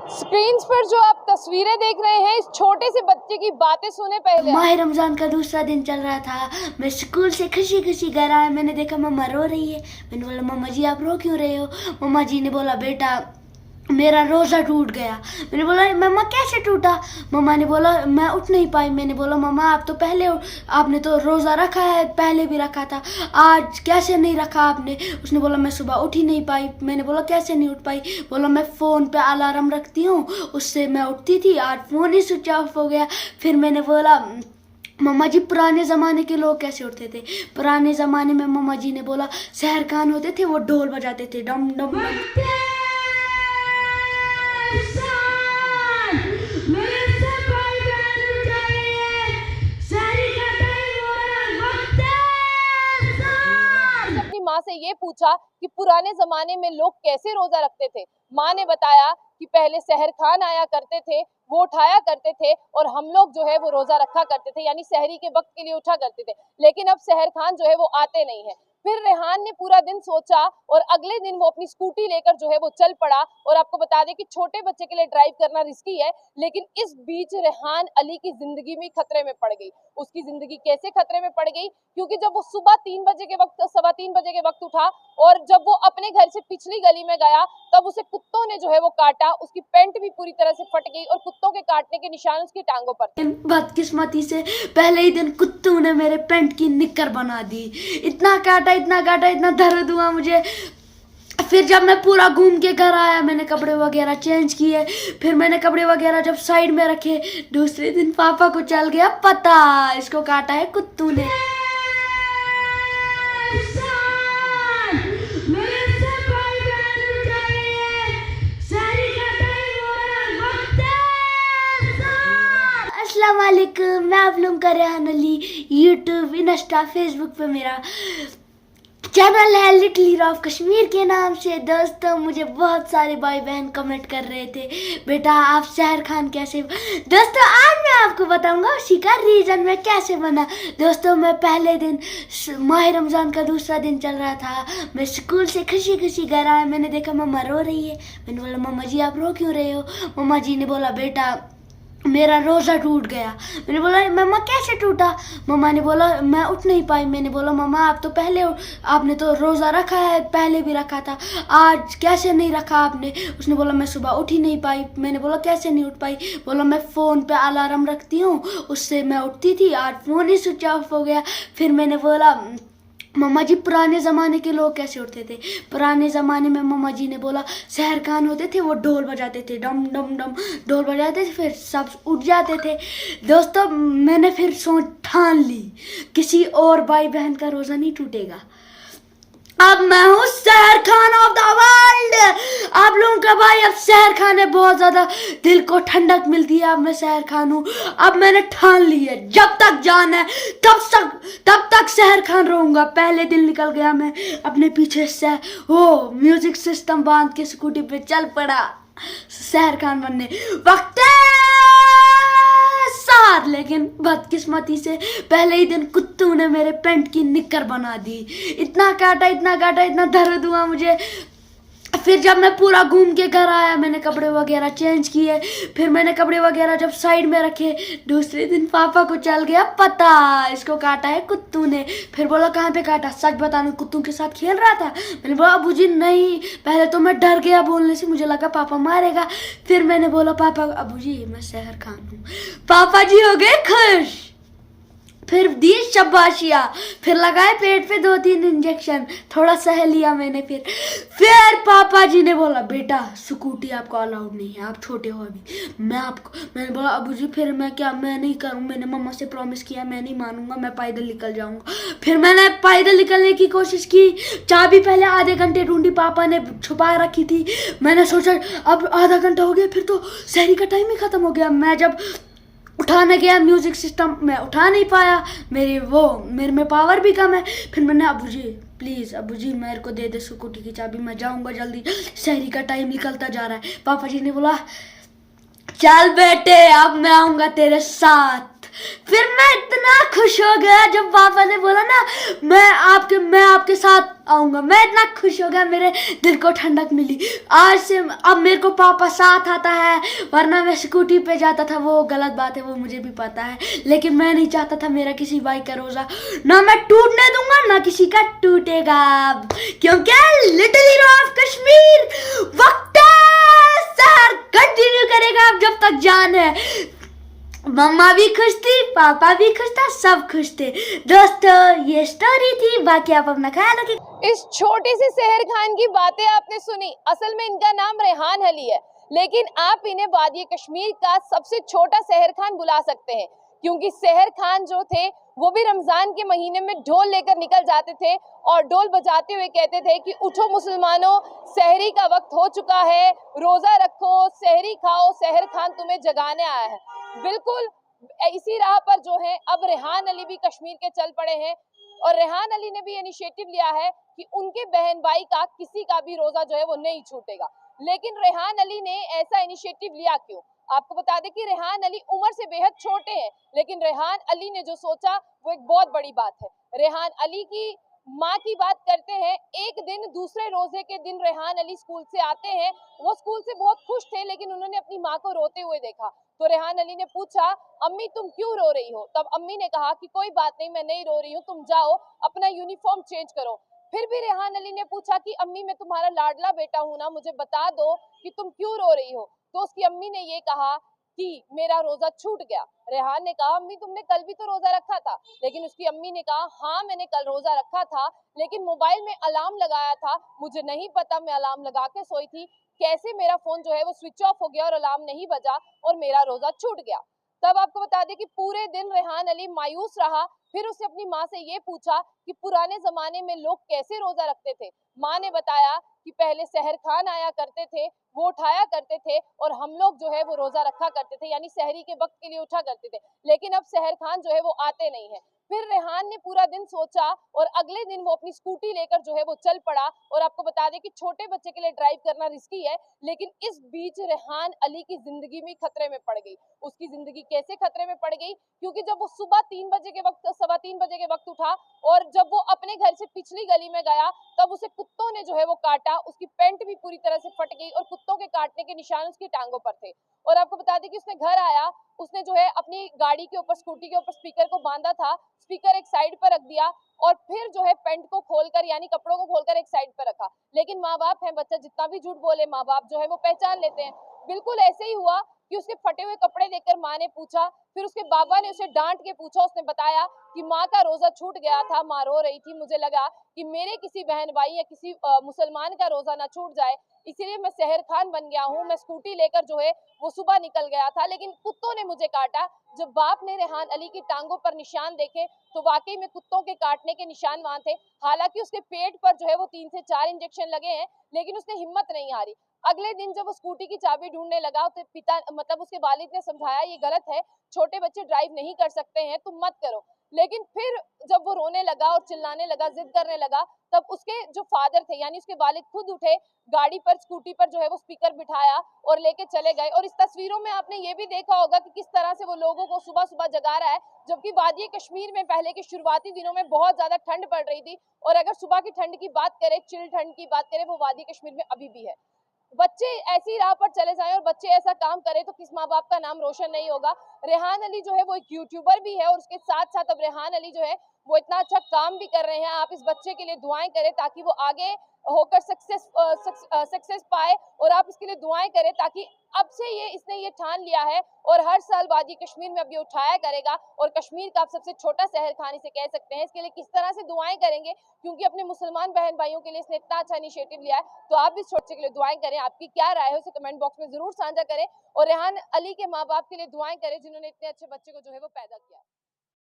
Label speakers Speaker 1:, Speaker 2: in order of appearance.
Speaker 1: Screen पर जो आप तस्वीरें देख रहे हैं, इस छोटे से बच्चे की बातें सुने पहले।
Speaker 2: माह रमजान का दूसरा दिन चल रहा था। मैं स्कूल से खुशी खुशी घर आया। मैंने देखा मम्मा रो रही है। मैंने बोला मम्मा जी आप रो क्यों रहे हो? मम्मा जी ने बोला बेटा मेरा रोजा टूट गया। मैंने बोला मम्मा कैसे टूटा? मम्मा ने बोला मैं उठ नहीं पाई। मैंने बोला मम्मा आप तो पहले आपने तो रोजा रखा है, पहले भी रखा था, आज कैसे नहीं रखा आपने? उसने बोला मैं सुबह उठ ही नहीं पाई। मैंने बोला कैसे नहीं उठ पाई? बोला मैं फ़ोन पे अलार्म रखती हूँ, उससे मैं उठती थी, आज फ़ोन ही स्विच ऑफ हो गया। फिर मैंने बोला मम्मा जी पुराने ज़माने के लोग कैसे उठते थे? पुराने ज़माने में मम्मा जी ने बोला सहर खान होते थे, वो ढोल बजाते थे डम डम डम।
Speaker 1: अपनी माँ से ये पूछा कि पुराने जमाने में लोग कैसे रोजा रखते थे। माँ ने बताया कि पहले सहर खान आया करते थे, वो उठाया करते थे और हम लोग जो है वो रोजा रखा करते थे, यानी सहरी के वक्त के लिए उठा करते थे। लेकिन अब सहर खान जो है वो आते नहीं है। फिर रेहान ने पूरा दिन सोचा और अगले दिन वो अपनी स्कूटी लेकर जो है वो चल पड़ा। और आपको बता दें कि छोटे बच्चे के लिए ड्राइव करना रिस्की है, लेकिन इस बीच रेहान अली की जिंदगी में खतरे में पड़ गई। उसकी जिंदगी कैसे खतरे में पड़ गई? क्योंकि जब वो सुबह 3 बजे के वक्त, 3:15 बजे के वक्त उठा और जब वो अपने घर से पिछली गली में गया, तब उसे कुत्तों ने जो है वो काटा। उसकी पैंट भी पूरी तरह से फट गई और कुत्तों के काटने के निशान उसकी टांगों पर थे।
Speaker 2: बदकिस्मती से पहले ही दिन कुत्तों ने मेरे पैंट की निक्कर बना दी। इतना काटा, इतना दर्द हुआ मुझे। फिर जब मैं पूरा घूम के घर आया, मैंने कपड़े वगैरह चेंज किए। फिर मैंने कपड़े वगैरह जब साइड में रखे, दूसरे दिन पापा को चल गया पता इसको काटा है कुत्तों ने। अस्सलाम वालेकुम, मैं आप लोगों का Rehan Ali. YouTube, Insta, Facebook पे मेरा चैनल है लिटिल हीरो ऑफ कश्मीर के नाम से। दोस्तों मुझे बहुत सारे भाई बहन कमेंट कर रहे थे बेटा आप सहर खान कैसे। दोस्तों आज मैं आपको बताऊंगा उसी का रीज़न मैं कैसे बना। दोस्तों मैं पहले दिन, माह रमज़ान का दूसरा दिन चल रहा था। मैं स्कूल से खुशी खुशी घर आया। मैंने देखा मम्मा रो रही है। मैंने बोला मम्मा जी आप रो क्यों रहे हो? मम्मा जी ने बोला बेटा मेरा रोजा टूट गया। मैंने बोला मम्मा कैसे टूटा? मम्मा ने बोला मैं उठ नहीं पाई। मैंने बोला मम्मा आप तो पहले आपने तो रोजा रखा है, पहले भी रखा था, आज कैसे नहीं रखा आपने? उसने बोला मैं सुबह उठ ही नहीं पाई। मैंने बोला कैसे नहीं उठ पाई? बोला मैं फ़ोन पे अलार्म रखती हूँ, उससे मैं उठती थी, आज फ़ोन ही स्विच ऑफ हो गया। फिर मैंने बोला मम्मा जी पुराने ज़माने के लोग कैसे उठते थे? पुराने ज़माने में मम्मा जी ने बोला सहर खान होते थे, वो ढोल बजाते थे डम डम डम, ढोल बजाते थे, फिर सब उठ जाते थे। दोस्तों मैंने फिर ठान ली किसी और भाई बहन का रोज़ा नहीं टूटेगा। अब मैं हूँ सहर खान ऑफ द वर्ल्ड। आप लोगों का भाई अब सहर खान है, बहुत ज्यादा दिल को ठंडक मिलती है। अब मैं सहर खान हूँ। अब मैंने ठान ली है जब तक जान है तब तक सहर खान रहूंगा। पहले दिन निकल गया, मैं अपने पीछे से वो म्यूजिक सिस्टम बांध के स्कूटी पे चल पड़ा सहर खान बनने। वक्त साथ, लेकिन बदकिस्मती से पहले ही दिन कुत्तों ने मेरे पैंट की निक्कर बना दी। इतना काटा, इतना दर्द हुआ मुझे। फिर जब मैं पूरा घूम के घर आया, मैंने कपड़े वगैरह चेंज किए। फिर मैंने कपड़े वगैरह जब साइड में रखे, दूसरे दिन पापा को चल गया पता इसको काटा है कुत्तों ने। फिर बोला कहाँ पे काटा? सच बताना कुत्तों के साथ खेल रहा था। मैंने बोला अबू जी नहीं। पहले तो मैं डर गया बोलने से, मुझे लगा पापा मारेगा। फिर मैंने बोला पापा अबू जी मैं सहर खान हूँ। पापा जी हो गए खुश। फिर दी शाबाशिया, फिर लगाए पेट पे 2-3 इंजेक्शन, थोड़ा सह लिया मैंने। फिर पापा जी ने बोला बेटा स्कूटी आपको अलाउड नहीं है, आप छोटे हो अभी। मैंने बोला अबू जी फिर मैं क्या, मैं नहीं करूँ, मैंने मम्मा से प्रॉमिस किया, मैं नहीं मानूंगा, मैं पैदल निकल जाऊंगा। फिर मैंने पैदल निकलने की कोशिश की। चाबी पहले आधे घंटे ढूंढी, पापा ने छुपा रखी थी। मैंने सोचा अब आधा घंटा हो गया, फिर तो सहरी का टाइम ही खत्म हो गया। मैं जब उठाने गया म्यूजिक सिस्टम, मैं उठा नहीं पाया, मेरे में पावर भी कम है। फिर मैंने अबू जी प्लीज़ अबू जी मेरे को दे दे स्कूटी की चाबी, मैं जाऊंगा जल्दी, सहरी का टाइम निकलता जा रहा है। पापा जी ने बोला चल बेटे अब मैं आऊंगा तेरे साथ। फिर मैं इतना खुश हो गया जब पापा ने बोला ना मैं आपके साथ आऊंगा। मैं इतना खुश हो गया, मेरे दिल को ठंडक मिली। आज से अब मेरे को पापा साथ आता है, वरना मैं स्कूटी पे जाता था। वो गलत बात है, वो मुझे भी पता है, लेकिन मैं नहीं चाहता था मेरा किसी भाई का रोजा ना मैं टूटने दूंगा ना किसी का टूटेगा, क्योंकि लिटिल हीरो ऑफ कश्मीर वक्त सर कंटिन्यू करेगा अब जब तक जान है। मम्मा भी खुश थी, पापा भी खुश था, सब खुश थे। दोस्तों ये स्टोरी थी, बाकी आप अपना ख्याल रखें।
Speaker 1: इस छोटे से सहर खान की बातें आपने सुनी। असल में इनका नाम रेहान अली है, लेकिन आप इन्हें वादी कश्मीर का सबसे छोटा सहर खान बुला सकते हैं, क्योंकि सहर खान जो थे वो भी रमजान के महीने में ढोल लेकर निकल जाते थे और ढोल बजाते हुए कहते थे कि उठो मुसलमानों, सहरी का वक्त हो चुका है, रोजा रखो, सहरी खाओ, सहर खान तुम्हें जगाने आया है। बिल्कुल इसी राह पर जो है अब रेहान अली भी कश्मीर के चल पड़े हैं और रेहान अली ने भी इनिशिएटिव लिया है कि उनके बहन भाई का किसी का भी रोजा जो है वो नहीं छूटेगा। लेकिन रेहान अली ने ऐसा इनिशिएटिव लिया क्यों? आपको बता दें कि रेहान अली उम्र से बेहद छोटे हैं, लेकिन रेहान अली ने जो सोचा वो एक बहुत बड़ी बात है। रेहान अली की माँ की बात करते हैं। एक दिन दूसरे रोजे के दिन रेहान अली स्कूल से आते हैं। वो स्कूल से बहुत खुश थे, लेकिन उन्होंने अपनी माँ को रोते हुए देखा तो रेहान अली ने पूछा, अम्मी तुम क्यों रो रही हो? तब अम्मी ने कहा कि कोई बात नहीं, मैं नहीं रो रही हूँ, तुम जाओ अपना यूनिफॉर्म चेंज करो। फिर भी रेहान अली ने पूछा कि अम्मी मैं तुम्हारा लाडला बेटा हूं ना, मुझे बता दो कि तुम क्यों रो रही हो। तो उसकी अम्मी ने ये कहा कि मेरा रोजा छूट गया। रेहान ने कहा अम्मी तुमने कल भी तो रोजा रखा था। लेकिन उसकी अम्मी ने कहा हाँ मैंने कल रोजा रखा था, लेकिन मोबाइल में अलार्म लगाया था, मुझे नहीं पता, मैं अलार्म लगा के सोई थी, कैसे मेरा फोन जो है वो स्विच ऑफ हो गया और अलार्म नहीं बजा और मेरा रोजा छूट गया। तब आपको बता दें कि पूरे दिन रेहान अली मायूस रहा। फिर उसने अपनी माँ से ये पूछा कि पुराने जमाने में लोग कैसे रोजा रखते थे। माँ ने बताया कि पहले सहर खान आया करते थे, वो उठाया करते थे और हम लोग जो है वो रोजा रखा करते थे, यानी सहरी के वक्त के लिए उठा करते थे। लेकिन अब सहर खान जो है वो आते नहीं है। फिर रेहान ने पूरा दिन सोचा और अगले दिन वो अपनी स्कूटी लेकर जो है वो चल पड़ा। और आपको बता दें कि छोटे बच्चे के लिए ड्राइव करना रिस्की है, लेकिन इस बीच रेहान अली की जिंदगी भी खतरे में पड़ गई। उसकी जिंदगी कैसे खतरे में पड़ गई? क्योंकि जब वो सुबह 3 बजे के वक्त, 3:15 बजे के वक्त उठा और जब वो अपने घर से पिछली गली में गया, तब उसे कुत्तों ने जो है वो काटा। उसकी पैंट भी पूरी तरह से फट गई और कुत्तों के काटने के निशान उसकी टांगों पर थे। और आपको बता दें कि उसने घर आया, उसने जो है अपनी गाड़ी के ऊपर, स्कूटी के ऊपर स्पीकर को बांधा था, स्पीकर एक साइड पर रख दिया और फिर जो है पैंट को खोलकर, यानी कपड़ों को खोलकर एक साइड पर रखा। लेकिन माँ बाप है, बच्चा जितना भी झूठ बोले माँ बाप जो है वो पहचान लेते हैं। बिल्कुल ऐसे ही हुआ कि उसके फटे हुए कपड़े देखकर माँ ने पूछा, फिर उसके बाबा ने उसे डांट के पूछा। उसने बताया कि माँ का रोजा छूट गया था, माँ रो रही थी, मुझे लगा कि मेरे किसी बहन भाई या किसी मुसलमान का रोजा ना छूट जाए, इसीलिए मैं सहर खान बन गया हूँ। मैं स्कूटी लेकर जो है वो सुबह निकल गया था, लेकिन कुत्तों ने मुझे काटा। जब बाप ने रेहान अली की टांगों पर निशान देखे तो वाकई में कुत्तों के काटने के निशान वहां थे। हालांकि उसके पेट पर जो है वो 3 से 4 इंजेक्शन लगे हैं, लेकिन उसने हिम्मत नहीं हारी। अगले दिन जब वो स्कूटी की चाबी ढूंढने लगा तो पिता मतलब उसके वालिद ने समझाया ये गलत है, छोटे बच्चे ड्राइव नहीं कर सकते हैं, तुम मत करो। लेकिन फिर जब वो रोने लगा और चिल्लाने लगा, जिद करने लगा, तब उसके जो फादर थे यानी उसके वालिद खुद उठे, गाड़ी पर, स्कूटी पर जो है वो स्पीकर बिठाया और लेके चले गए। और इस तस्वीरों में आपने ये भी देखा होगा कि किस तरह से वो लोगों को सुबह सुबह जगा रहा है, जबकि वादी कश्मीर में पहले के शुरुआती दिनों में बहुत ज्यादा ठंड पड़ रही थी। और अगर सुबह की ठंड की बात करें, चिल ठंड की बात करें, वो वादी कश्मीर में अभी भी है। बच्चे ऐसी राह पर चले जाएं और बच्चे ऐसा काम करें तो किस माँ बाप का नाम रोशन नहीं होगा। रेहान अली जो है वो एक यूट्यूबर भी है और उसके साथ साथ अब रेहान अली जो है वो इतना अच्छा काम भी कर रहे हैं। आप इस बच्चे के लिए दुआएं करें ताकि वो आगे होकर सक्सेस पाए, और आप इसके लिए दुआएं करें ताकि अब से इसने ये ठान लिया है और हर साल वादी कश्मीर में अब ये उठाया करेगा और कश्मीर का आप सबसे छोटा शहर खान इसे कह सकते हैं। इसके लिए किस तरह से दुआएं करेंगे, क्योंकि अपने मुसलमान बहन भाइयों के लिए इसने इतना अच्छा इनिशिएटिव लिया है। तो आप भी इस छोटे के लिए दुआएं करें। आपकी क्या राय है उसे कमेंट बॉक्स में जरूर साझा करें और रेहान अली के माँ बाप के लिए दुआएं करें जिन्होंने इतने अच्छे बच्चे को जो है वो पैदा किया।